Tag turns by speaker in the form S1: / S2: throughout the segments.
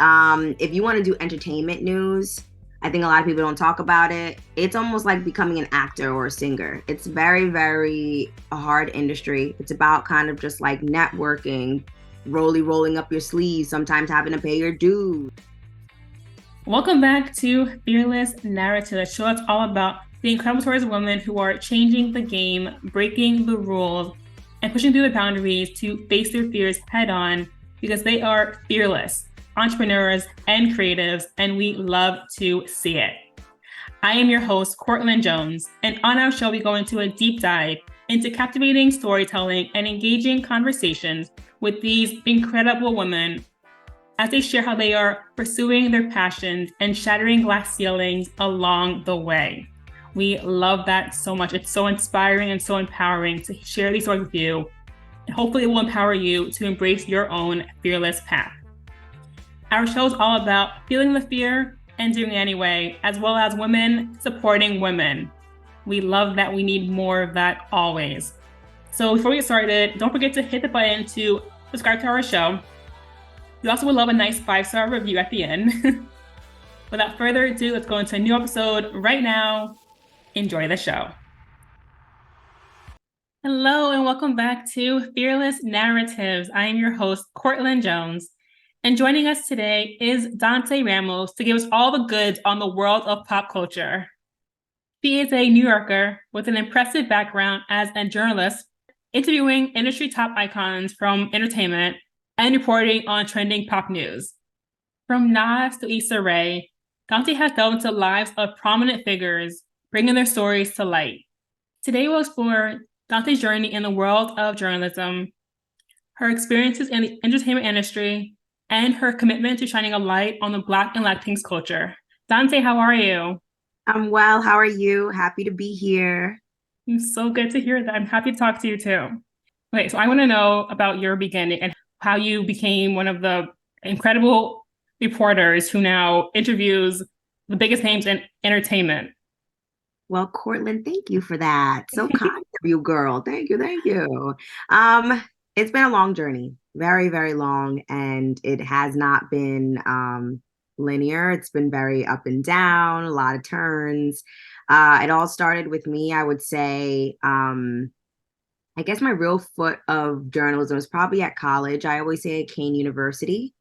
S1: If you want to do entertainment news, I think a lot of people don't talk about it. It's almost like becoming an actor or a singer. It's very, very a hard industry. It's about kind of just like networking, rolling up your sleeves, sometimes having to pay your dues.
S2: Welcome back to Fearless Narrative, a show that's all about the incredible stories of women who are changing the game, breaking the rules, and pushing through the boundaries to face their fears head on because they are fearless entrepreneurs and creatives, and we love to see it. I am your host, Courtlyn Jones, and on our show, we go into a deep dive into captivating storytelling and engaging conversations with these incredible women as they share how they are pursuing their passions and shattering glass ceilings along the way. We love that so much. It's so inspiring and so empowering to share these stories with you. And hopefully it will empower you to embrace your own fearless path. Our show is all about feeling the fear and doing it anyway, as well as women supporting women. We love that. We need more of that always. So before we get started, don't forget to hit the button to subscribe to our show. We also would love a nice 5-star review at the end. Without further ado, let's go into a new episode right now. Enjoy the show. Hello, and welcome back to Fearless Narratives. I am your host, Courtlyn Jones. And joining us today is Danteé Ramos to give us all the goods on the world of pop culture. She is a New Yorker with an impressive background as a journalist, interviewing industry top icons from entertainment and reporting on trending pop news. From Nas to Issa Rae, Danteé has delved into the lives of prominent figures, bringing their stories to light. Today we'll explore Danteé's journey in the world of journalism, her experiences in the entertainment industry, and her commitment to shining a light on the Black and Latinx culture. Danteé, how are you?
S1: I'm well. How are you? Happy to be here.
S2: It's so good to hear that. I'm happy to talk to you too. Okay, so I want to know about your beginning and how you became one of the incredible reporters who now interviews the biggest names in entertainment.
S1: Well, Courtland, thank you for that. So kind of you, girl. Thank you, thank you. It's been a long journey, very, very long, and it has not been linear. It's been very up and down, a lot of turns. It all started with me, I would say. I guess my real foot of journalism was probably at college. I always say at Kane University.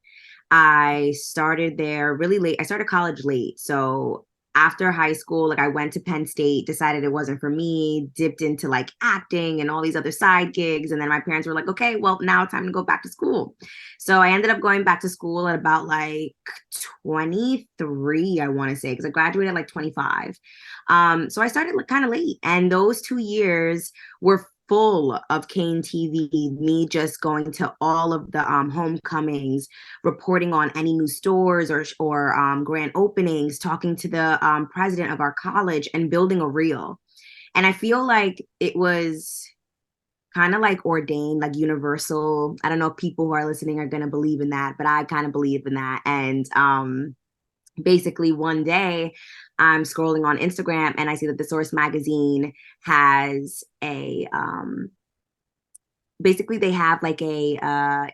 S1: I started there really late. I started college late. So after high school, like I went to Penn State, decided it wasn't for me, dipped into like acting and all these other side gigs. And then my parents were like, okay, well, now it's time to go back to school. So I ended up going back to school at about like 23, I want to say, because I graduated at like 25. So I started like kind of late. And those 2 years were full of Kane TV, me just going to all of the homecomings, reporting on any new stores or grand openings, talking to the president of our college and building a reel. And I feel like it was kind of like ordained, like universal. I don't know if people who are listening are going to believe in that, but I kind of believe in that. And basically one day I'm scrolling on Instagram and I see that the Source magazine has a basically they have like a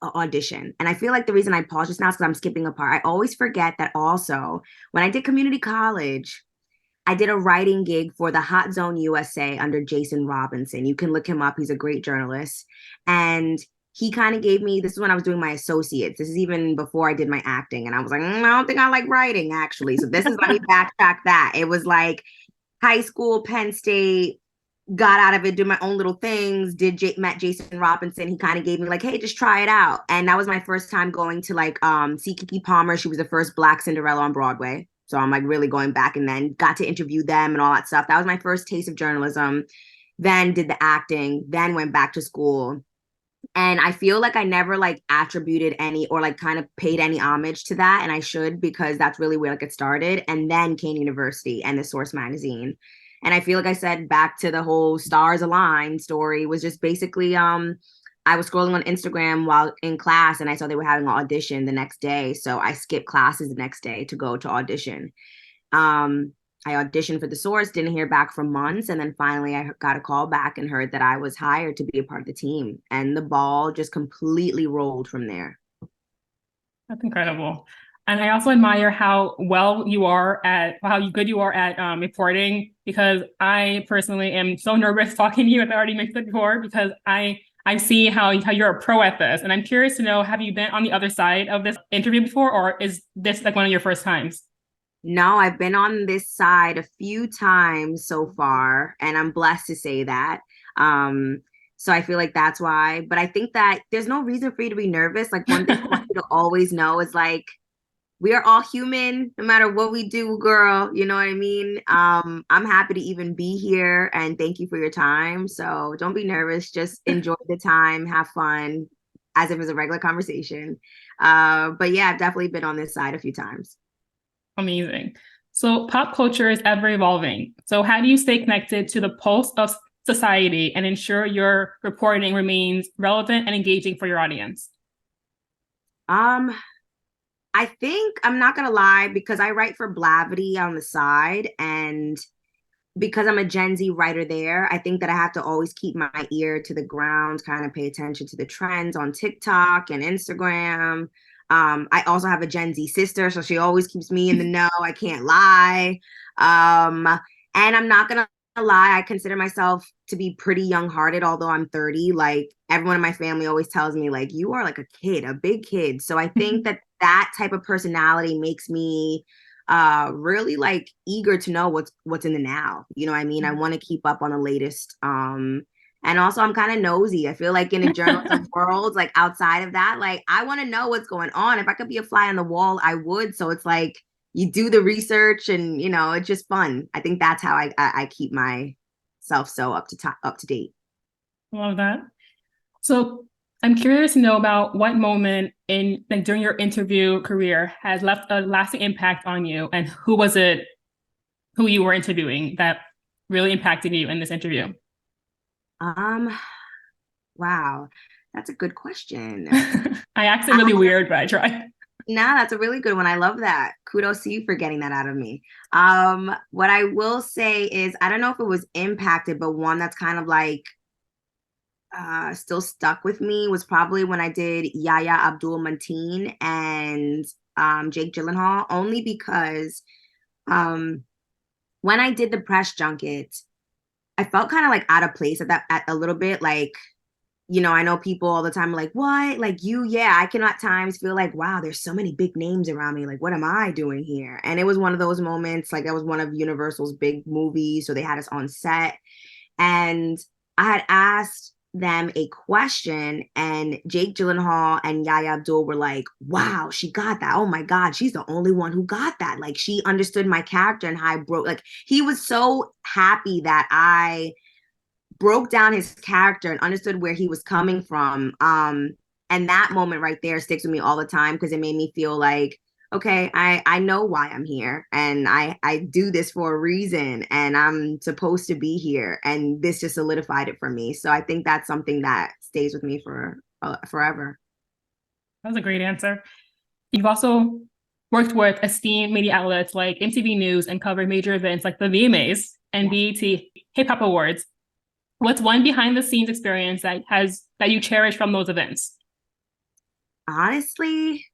S1: audition. And I feel like the reason I paused just now is because I'm skipping a part. I always forget that also when I did community college, I did a writing gig for the Hot Zone USA under Jason Robinson. You can look him up. He's a great journalist. And he kind of gave me, this is when I was doing my associates. This is even before I did my acting. And I was like, I don't think I like writing actually. So this is, let me backtrack that. It was like high school, Penn State, got out of it, did my own little things, met Jason Robinson. He kind of gave me like, hey, just try it out. And that was my first time going to like see Keke Palmer. She was the first Black Cinderella on Broadway. So I'm like really going back and then got to interview them and all that stuff. That was my first taste of journalism. Then did the acting, then went back to school. And I feel like I never like attributed any or like kind of paid any homage to that. And I should, because that's really where like it started. And then Kane University and the Source magazine. And I feel like I said back to the whole stars align story was just basically I was scrolling on Instagram while in class and I saw they were having an audition the next day. So I skipped classes the next day to go to audition. Um, I auditioned for the Source, didn't hear back for months. And then finally I got a call back and heard that I was hired to be a part of the team. And the ball just completely rolled from there.
S2: That's incredible. And I also admire how well you are at how good you are at reporting because I personally am so nervous talking to you, as I already mentioned before, because I see how you're a pro at this. And I'm curious to know, have you been on the other side of this interview before, or is this like one of your first times?
S1: No, I've been on this side a few times so far, and I'm blessed to say that. Um, so I feel like that's why. But I think that there's no reason for you to be nervous. Like one thing I want you to always know is like we are all human, no matter what we do, girl. You know what I mean? I'm happy to even be here, and thank you for your time. So don't be nervous. Just enjoy the time, have fun, as if it's a regular conversation. But yeah, I've definitely been on this side a few times.
S2: Amazing. So pop culture is ever evolving. So how do you stay connected to the pulse of society and ensure your reporting remains relevant and engaging for your audience?
S1: Um, I think I'm not gonna lie because I write for Blavity on the side, and because I'm a Gen Z writer there, I think that I have to always keep my ear to the ground, kind of pay attention to the trends on TikTok and Instagram. I also have a Gen Z sister, so she always keeps me in the know. I can't lie. Um, and I'm not gonna lie, I consider myself to be pretty young-hearted, although I'm 30. Like everyone in my family always tells me, like, you are like a kid, a big kid. So I think that that type of personality makes me really like eager to know what's in the now. You know what I mean? I want to keep up on the latest. And also I'm kind of nosy. I feel like in a journalism world, like outside of that, like I want to know what's going on. If I could be a fly on the wall, I would. So it's like you do the research and you know, it's just fun. I think that's how I keep myself so up to date.
S2: Love that. So I'm curious to know about what moment in like during your interview career has left a lasting impact on you, and who was it who you were interviewing that really impacted you in this interview?
S1: Um, wow, that's a good question.
S2: I asked it really weird, but I tried.
S1: Nah, that's a really good one. I love that. Kudos to you for getting that out of me. What I will say is I don't know if it was impacted, but one that's kind of like still stuck with me was probably when I did Yaya Abdul Mateen and Jake Gyllenhaal, only because um when I did the press junket, I felt kind of like out of place at a little bit like you know, I know people all the time are like, what? Like you, yeah, I can at times feel like, wow, there's so many big names around me. Like, what am I doing here? And it was one of those moments, like that was one of Universal's big movies. So they had us on set. And I had asked them a question, and Jake Gyllenhaal and Yaya Abdul were like, wow, she got that. Oh my God, she's the only one who got that. Like she understood my character and how I broke, like he was so happy that I broke down his character and understood where he was coming from. And that moment right there sticks with me all the time because it made me feel like, okay, I know why I'm here and I do this for a reason and I'm supposed to be here. And this just solidified it for me. So I think that's something that stays with me for forever.
S2: That was a great answer. You've also worked with esteemed media outlets like MTV News and covered major events like the VMAs and
S1: Yeah.
S2: BET Hip Hop Awards. What's one behind the scenes experience that you cherish from those events?
S1: Honestly,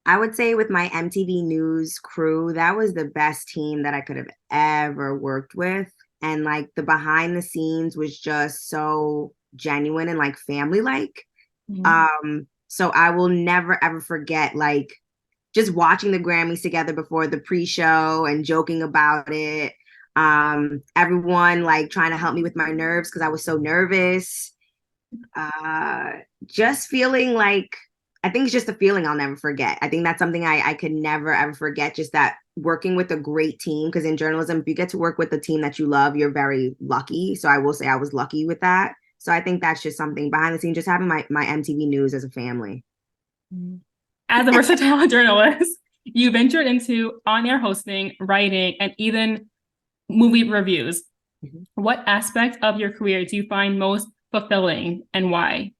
S1: I would say with my MTV News crew, that was the best team that I could have ever worked with. And like the behind the scenes was just so genuine and like family like.
S2: Mm-hmm.
S1: So I will never ever forget like just watching the Grammys together before the pre-show and joking about it. Everyone like trying to help me with my nerves because I was so nervous. uh just feeling like I think it's just a feeling I'll never forget. I think that's something I could never ever forget, just that working with a great team, because in journalism if you get to work with a team that you love you're very lucky. So I will say I was lucky with that. So I think that's just something behind the scenes, just having my MTV News as a family.
S2: As a versatile journalist, you ventured into on-air hosting, writing, and even movie reviews.
S1: Mhm.
S2: What aspect of your career do you find most fulfilling and why?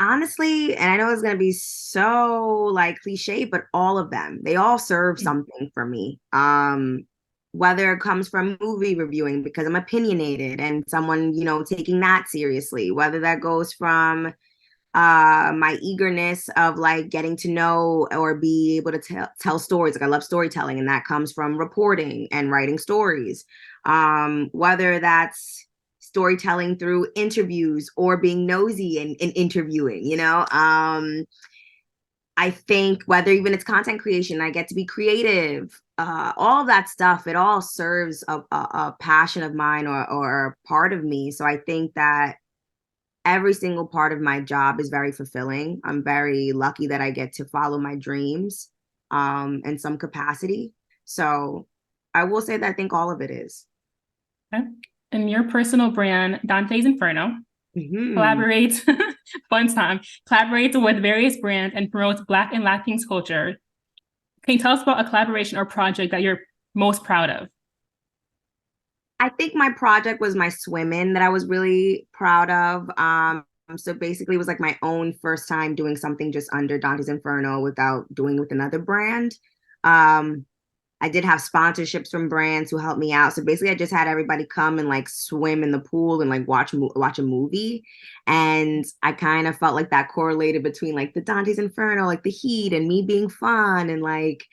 S1: Honestly, and I know it's going to be so like cliche, but all of them, they all serve something for me. Whether it comes from movie reviewing because I'm opinionated and someone, you know, taking that seriously, whether that goes from my eagerness of like getting to know or be able to tell stories. Like I love storytelling, and that comes from reporting and writing stories. Whether that's storytelling through interviews or being nosy and interviewing, you know. I think whether even it's content creation, I get to be creative, all of that stuff, it all serves a passion of mine or part of me. So I think that every single part of my job is very fulfilling. I'm very lucky that I get to follow my dreams in some capacity. So I will say that I think all of it is.
S2: Okay. And your personal brand, Dante's Inferno,
S1: Mm-hmm.
S2: collaborates, fun time, collaborates with various brands and promotes Black and Latinx culture. Can you tell us about a collaboration or project that you're most proud of?
S1: I think my project was my swim in that I was really proud of. So basically, it was like my own first time doing something just under Dante's Inferno without doing with another brand. Um, I did have sponsorships from brands who helped me out. So basically, I just had everybody come and like swim in the pool and like watch a movie. And I kind of felt like that correlated between like the Dante's Inferno, like the heat and me being fun and like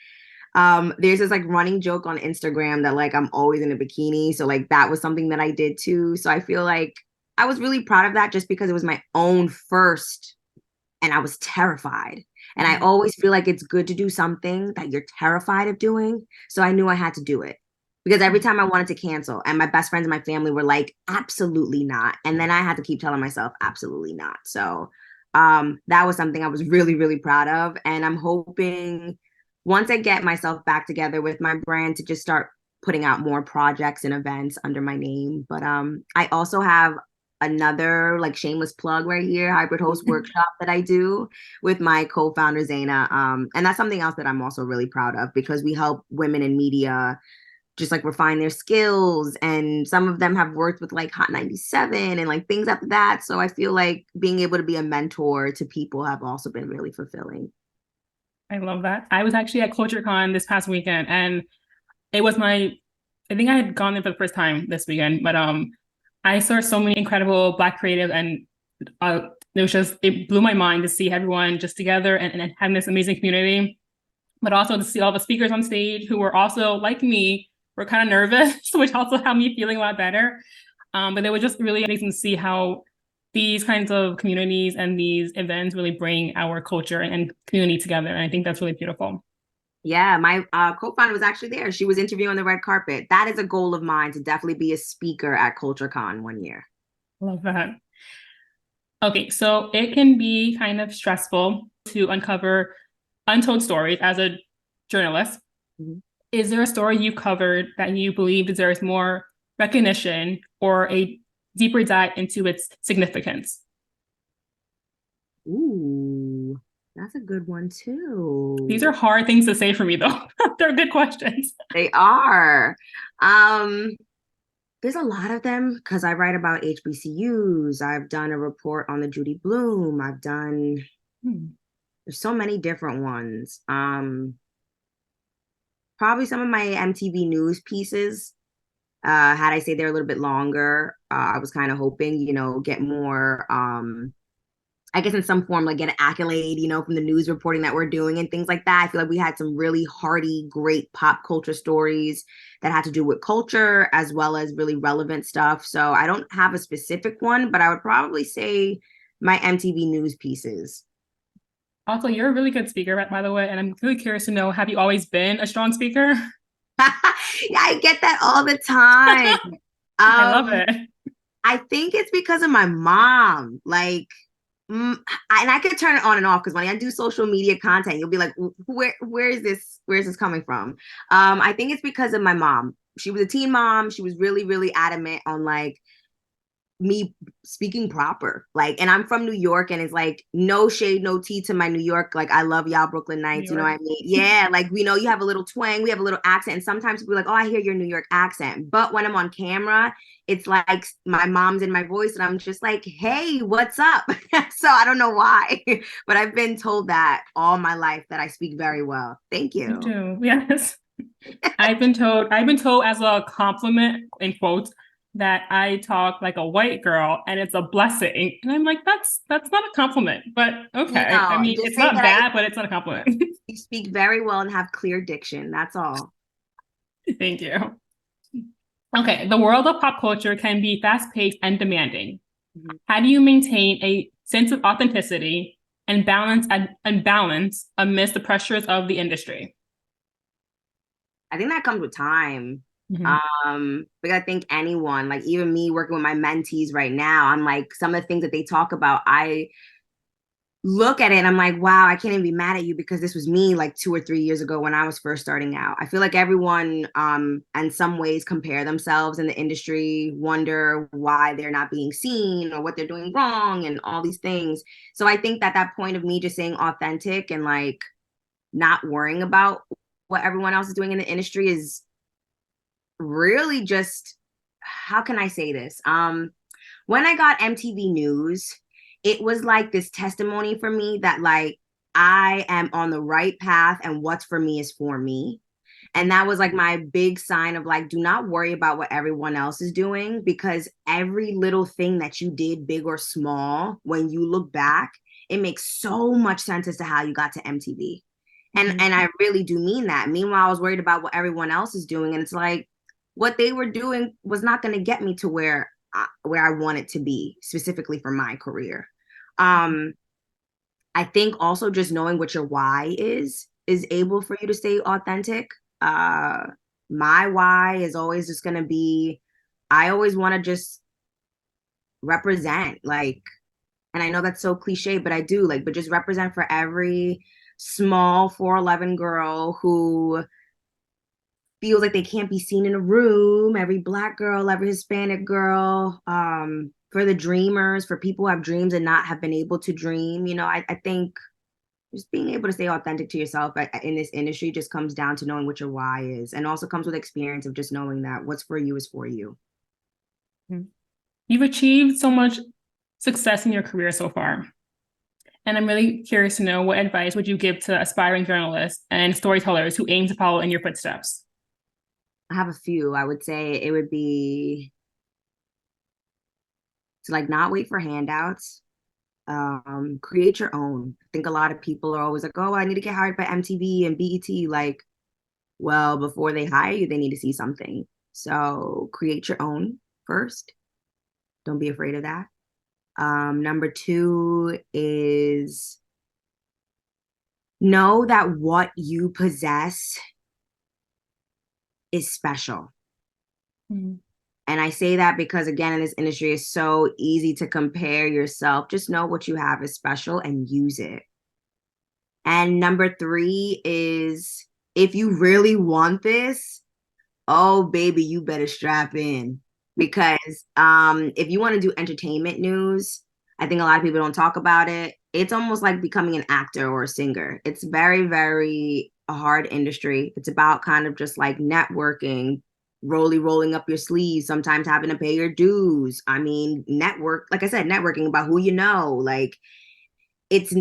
S1: there's this like running joke on Instagram that like I'm always in a bikini. So like that was something that I did too. So I feel like I was really proud of that just because it was my own first and I was terrified. And I always feel like it's good to do something that you're terrified of doing. So I knew I had to do it because every time I wanted to cancel, and my best friends and my family were like, absolutely not. And then I had to keep telling myself, absolutely not. So that was something I was really, really proud of. And I'm hoping once I get myself back together with my brand to just start putting out more projects and events under my name. But I also have another like shameless plug right here, hybrid host workshop that I do with my co-founder Zaina. And that's something else that I'm also really proud of because we help women in media just like refine their skills, and some of them have worked with like Hot 97 and like things like that. So I feel like being able to be a mentor to people have also been really fulfilling.
S2: I love that. I was actually at CultureCon this past weekend, and it was my, I think I had gone there for the first time this weekend, but I saw so many incredible Black creatives, and it was just, it blew my mind to see everyone just together and having this amazing community, but also to see all the speakers on stage who were also like me, were kind of nervous, which also had me feeling a lot better. But it was just really amazing to see how these kinds of communities and these events really bring our culture and community together. And I think that's really beautiful.
S1: Yeah, my co-founder was actually there. She was interviewing on the red carpet. That is a goal of mine to definitely be a speaker at CultureCon one year.
S2: Love that. Okay, so it can be kind of stressful to uncover untold stories as a journalist.
S1: Mm-hmm.
S2: Is there a story you covered that you believe deserves more recognition or a deeper dive into its significance?
S1: Ooh, that's a good one
S2: These
S1: too.
S2: are hard things to say for me, though. They're good questions.
S1: They are. Um, there's a lot of them because I write about HBCUs. I've done a report on the Judy Bloom. I've done
S2: Hmm.
S1: there's so many different ones. Probably some of my MTV news pieces. Had I say they're a little bit longer, I was kind of hoping, get more I guess in some form, like get an accolade, from the news reporting that we're doing and things like that. I feel like we had some really hearty, great pop culture stories that had to do with culture as well as really relevant stuff. So I don't have a specific one, but I would probably say my MTV news pieces.
S2: Also, you're a really good speaker, by the way, and I'm really curious to know, have you always been a strong speaker?
S1: Yeah, I get that all the time.
S2: I love
S1: Um,
S2: it.
S1: I think it's because of my mom. Like, Mm, and I could turn it on and off because when I do social media content, you'll be like, where is this? Where is this coming from? I think it's because of my mom. She was a teen mom. She was really, really adamant on like me speaking proper. Like, and I'm from New York, and it's like no shade, no tea to my New York. Like, I love y'all Brooklyn
S2: New
S1: Nights. You know
S2: York.
S1: what I mean? Yeah, like we know you have a little twang, we have a little accent, and sometimes people are like, oh, I hear your New York accent. But when I'm on camera, it's like my mom's in my voice, and I'm just like, hey, what's up? So I don't know why, but I've been told that all my life that I speak very well. Thank
S2: You
S1: you.
S2: do. Yes. I've been told as a compliment in quotes that I talk like a white girl and it's a blessing. And I'm like, that's not a compliment, but okay. I
S1: No,
S2: mean,
S1: just
S2: it's
S1: say
S2: not
S1: that
S2: bad, but it's not a compliment.
S1: you speak very well and have clear diction. That's all.
S2: Thank you. Okay, the world of pop culture can be fast-paced and demanding.
S1: Mhm.
S2: How do you maintain a sense of authenticity and balance amidst the pressures of the industry?
S1: I think that comes with time.
S2: Mm-hmm.
S1: Because I think anyone, like even me working with my mentees right now, I'm like some of the things that they talk about, I look at it and I'm like, wow, I can't even be mad at you because this was me like 2 or 3 years ago when I was first starting out. I feel like everyone in some ways compare themselves in the industry, wonder why they're not being seen or what they're doing wrong and all these things. So I think that that point of me just saying authentic and like not worrying about what everyone else is doing in the industry is really just, how can I say this? When I got MTV News, it was like this testimony for me that like I am on the right path and what's for me is for me. And that was like my big sign of like, do not worry about what everyone else is doing because every little thing that you did, big or small, when you look back, it makes so much sense as to how you got to MTV.
S2: Mm-hmm.
S1: And I really do mean that. Meanwhile, I was worried about what everyone else is doing. And it's like what they were doing was not going to get me to where I wanted to be specifically for my career. Um, I think also just knowing what your why is able for you to stay authentic. Uh, my why is always just going to be, I always want to just represent like, and I know that's so cliche, but I do like, but just represent for every small 4'11" girl who feels like they can't be seen in a room, every Black girl, every Hispanic girl, for the dreamers, for people who have dreams and not have been able to dream. I think just being able to stay authentic to yourself in this industry just comes down to knowing what your why is, and also comes with experience of just knowing that what's for you is for you.
S2: You've achieved so much success in your career so far. And I'm really curious to know what advice would you give to aspiring journalists and storytellers who aim to follow in your footsteps?
S1: I have a few. I would say it would be to like not wait for handouts. Create your own. I think a lot of people are always like, oh, I need to get hired by MTV and BET. Like, well, before they hire you, they need to see something. So create your own first. Don't be afraid of that. Number two is know that what you possess is special.
S2: Mm-hmm.
S1: And I say that because, again, in this industry, it's so easy to compare yourself. Just know what you have is special and use it. And number three is if you really want this, oh, baby, you better strap in. Because if you want to do entertainment news, I think a lot of people don't talk about it. It's almost like becoming an actor or a singer. It's very, very a hard industry. It's about kind of just like networking, rolling up your sleeves, sometimes having to pay your dues. I mean, network, like I said, networking about who you know. Like it's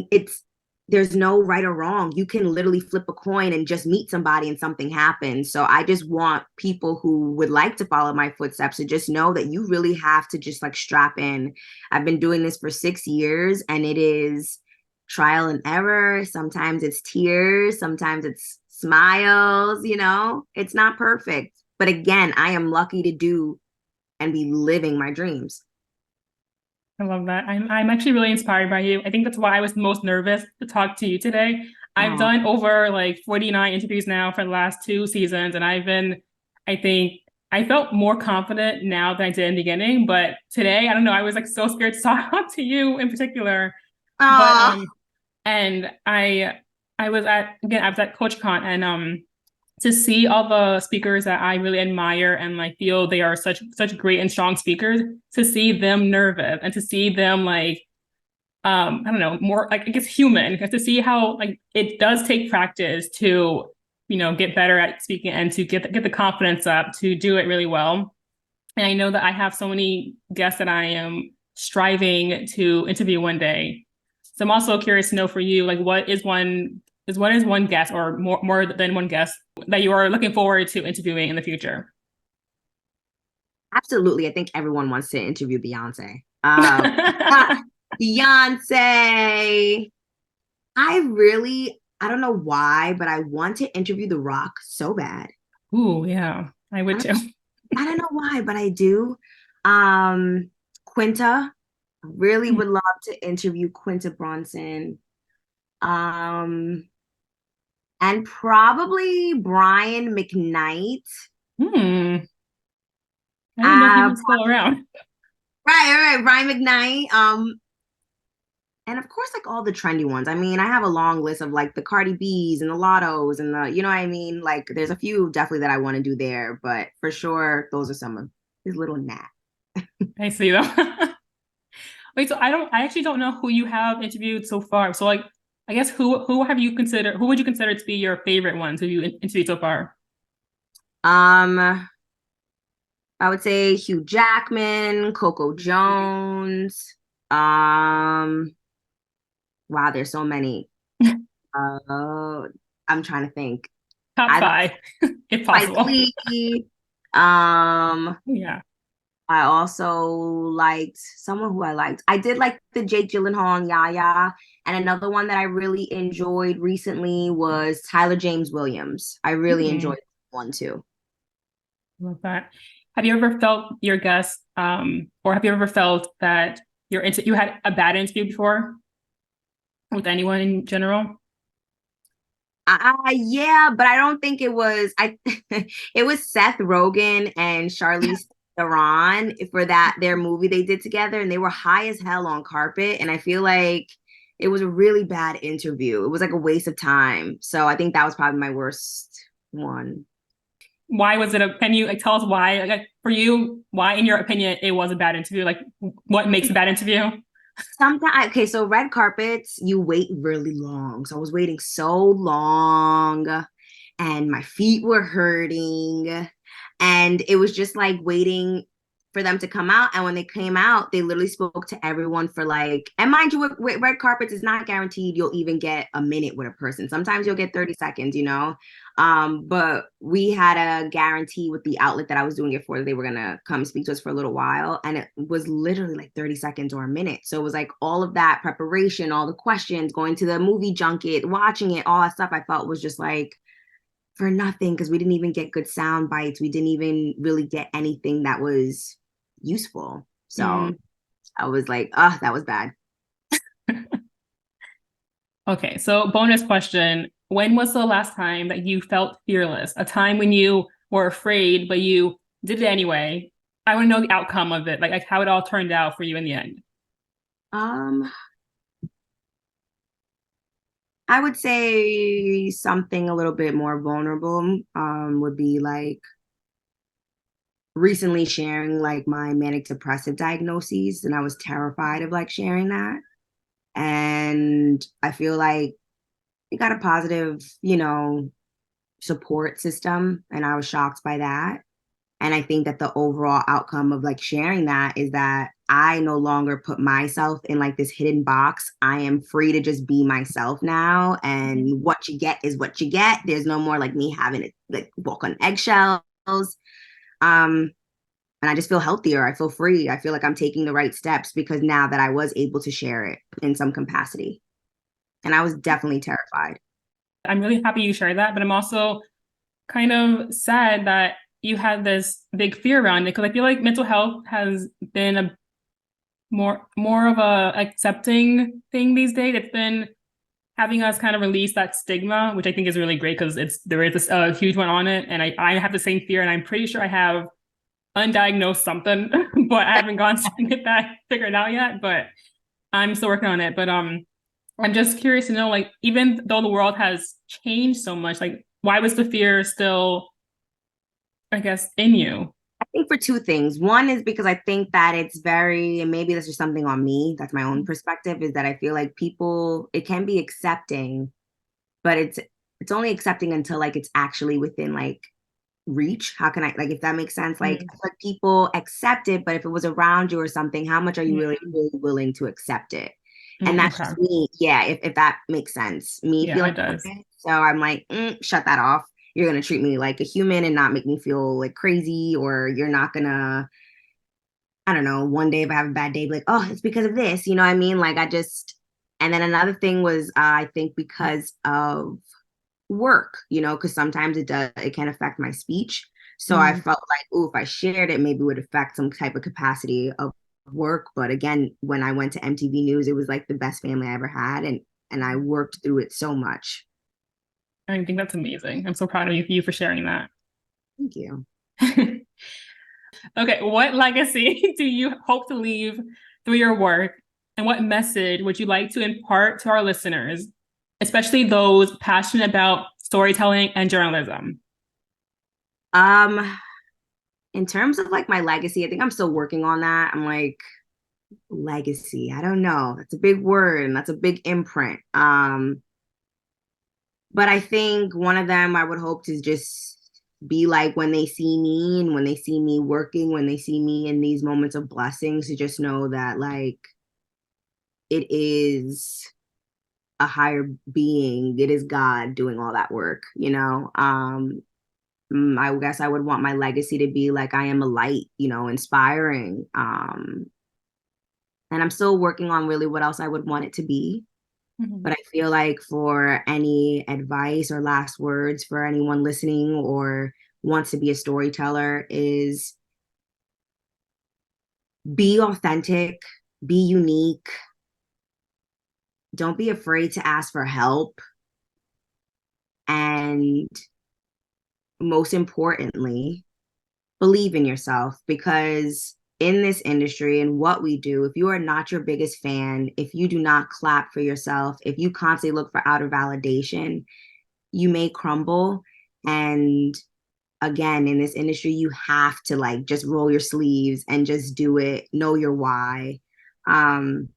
S1: there's no right or wrong. You can literally flip a coin and just meet somebody and something happens. So I just want people who would like to follow my footsteps to just know that you really have to just like strap in. I've been doing this for 6 years and it is trial and error. Sometimes it's tears, sometimes it's smiles, it's not perfect. But again, I am lucky to do and be living my dreams.
S2: I love that. I'm actually really inspired by you. I think that's why I was most nervous to talk to you today. I've
S1: Oh,
S2: done over like 49 interviews now for the last 2 seasons, and I think I felt more confident now than I did in the beginning. But today, I don't know, I was like so scared to talk to you in particular. But
S1: oh,
S2: and I was at CoachCon, and to see all the speakers that I really admire and like feel they are such great and strong speakers, to see them nervous and to see them like I don't know, more like I guess human, because to see how like it does take practice to get better at speaking and to get the confidence up to do it really well. And I know that I have so many guests that I am striving to interview one day. So I'm also curious to know for you, like what is one guest or more than one guest that you are looking forward to interviewing in the future?
S1: Absolutely. I think everyone wants to interview Beyonce. Beyonce. I don't know why, but I want to interview The Rock so bad.
S2: Ooh, yeah, I
S1: I
S2: would
S1: don't,
S2: too.
S1: I don't know why, but I do. Quinta, really would love to interview Quinta Brunson. Um, and probably Brian McKnight.
S2: Hmm. I didn't know he
S1: Uh,
S2: was still around.
S1: right, Brian McKnight. And of course, like all the trendy ones. I mean, I have a long list of like the Cardi B's and the Lottos and the, you know what I mean? Like, there's a few definitely that I want to do there, but for sure, those are some of his little nap.
S2: I see that. Wait, so I actually don't know who you have interviewed so far. So like, I guess who would you consider to be your favorite ones who you interviewed so far?
S1: Um, I would say Hugh Jackman, Coco Jones. Um, wow, there's so many. Uh, I'm trying to think.
S2: Top
S1: I
S2: five, if
S1: Spike
S2: possible.
S1: Lee. Um,
S2: Yeah.
S1: I also liked someone who I liked. I did like the Jake Gyllenhaal and Yaya. And another one that I really enjoyed recently was Tyler James Williams. I really
S2: Hmm.
S1: enjoyed that one too.
S2: Love that. Have you ever felt your guest, or have you ever felt that you had a bad interview before with anyone in general?
S1: Yeah, but I don't think it was. It was Seth Rogen and Charlize Theron for that their movie they did together, and they were high as hell on carpet. And I feel like it was a really bad interview. It was like a waste of time. So I think that was probably my worst one.
S2: Why was it can you like tell us why? Like for you, why in your opinion it was a bad interview? Like what makes a bad interview?
S1: Sometimes, okay, so red carpets, you wait really long. So I was waiting so long and my feet were hurting. And it was just like waiting for them to come out. And when they came out, they literally spoke to everyone for like, and mind you, with red carpets, it's not guaranteed you'll even get a minute with a person. Sometimes you'll get 30 seconds, you know? But we had a guarantee with the outlet that I was doing it for that they were gonna come speak to us for a little while. And it was literally like 30 seconds or a minute. So it was like all of that preparation, all the questions, going to the movie junket, watching it, all that stuff I felt was just like for nothing because we didn't even get good sound bites. We didn't even really get anything that was useful. So
S2: Mm.
S1: I was like, oh, that was bad.
S2: Okay, so bonus question. When was the last time that you felt fearless? A time when you were afraid, but you did it anyway. I want to know the outcome of it, like how it all turned out for you in the end.
S1: Um, I would say something a little bit more vulnerable would be like recently sharing like my manic depressive diagnoses, and I was terrified of like sharing that. And I feel like we got a positive, support system, and I was shocked by that. And I think that the overall outcome of like sharing that is that I no longer put myself in like this hidden box. I am free to just be myself now. And what you get is what you get. There's no more like me having to like walk on eggshells. Um, and I just feel healthier. I feel free. I feel like I'm taking the right steps because now that I was able to share it in some capacity. And I was definitely terrified.
S2: I'm really happy you shared that, but I'm also kind of sad that you had this big fear around it because I feel like mental health has been a more of a accepting thing these days. It's been having us kind of release that stigma, which I think is really great because there is this huge one on it, and I have the same fear, and I'm pretty sure I have undiagnosed something, but I haven't gone to get that figured out yet. But I'm still working on it. But I'm just curious to know, like, even though the world has changed so much, like, why was the fear still, I guess, in you?
S1: I think for two things. One is because I think that it's very, and maybe that's just something on me, that's my own perspective, is that I feel like people, it can be accepting, but it's only accepting until like it's actually within like reach. How can I like if that makes sense? Like
S2: Mm.
S1: I feel like people accept it, but if it was around you or something, how much are you really,
S2: Mm.
S1: really willing to accept it? And
S2: Mm,
S1: that's
S2: okay.
S1: just me. Yeah, if that makes sense. Me
S2: Yeah,
S1: feeling
S2: it does.
S1: okay. So I'm like, shut that off. you're going to treat me like a human and not make me feel like crazy, or you're not going to, I don't know, one day if I have a bad day, be like, oh, it's because of this. You know what I mean? Like, and then another thing was, I think because of work, because sometimes it can affect my speech. So I felt like, oh, if I shared it, maybe it would affect some type of capacity of work. But again, when I went to MTV News, it was like the best family I ever had. And I worked through it so much.
S2: I think that's amazing. I'm so proud of you for sharing that.
S1: Thank you.
S2: Okay, what legacy do you hope to leave through your work? And what message would you like to impart to our listeners, especially those passionate about storytelling and journalism?
S1: In terms of like my legacy, I think I'm still working on that. I'm like, legacy, I don't know. That's a big word and that's a big imprint. But I think one of them I would hope to just be like when they see me and when they see me working, when they see me in these moments of blessings, to just know that like it is a higher being, it is God doing all that work, I guess I would want my legacy to be like I am a light, inspiring. And I'm still working on really what else I would want it to be. But I feel like for any advice or last words for anyone listening or wants to be a storyteller is be authentic, be unique. Don't be afraid to ask for help. And most importantly, believe in yourself, because in this industry and what we do, if you are not your biggest fan, if you do not clap for yourself, if you constantly look for outer validation, you may crumble. And again, in this industry, you have to like just roll your sleeves and just do it, know your why. And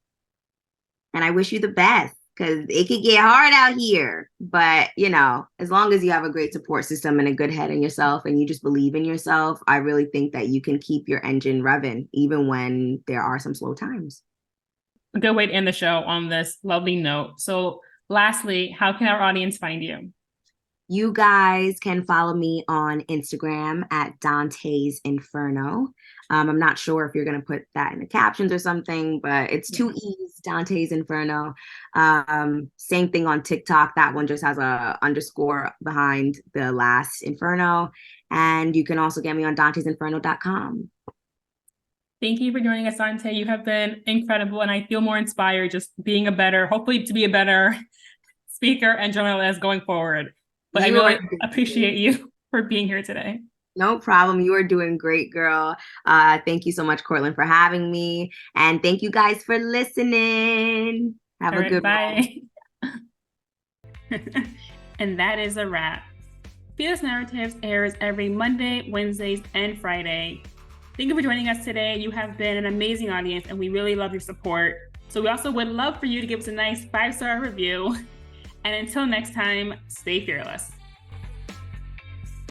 S1: I wish you the best, because it could get hard out here. But, as long as you have a great support system and a good head in yourself and you just believe in yourself, I really think that you can keep your engine revving, even when there are some slow times.
S2: A good way to end the show on this lovely note. So, lastly, how can our audience find you?
S1: You guys can follow me on Instagram at Dante's Inferno. I'm not sure if you're going to put that in the captions or something, but it's two E's, Dante's Inferno. Same thing on TikTok. That one just has a underscore behind the last Inferno. And you can also get me on dantesinferno.com.
S2: Thank you for joining us, Dante. You have been incredible, and I feel more inspired just hopefully to be a better speaker and journalist going forward. But I really appreciate you for being here today.
S1: No problem. You are doing great, girl. Thank you so much, Courtlyn, for having me. And thank you guys for listening. Have a good
S2: bye. And that is a wrap. Fearless Narratives airs every Monday, Wednesdays, and Friday. Thank you for joining us today. You have been an amazing audience, and we really love your support. So we also would love for you to give us a nice 5-star review. And until next time, stay fearless.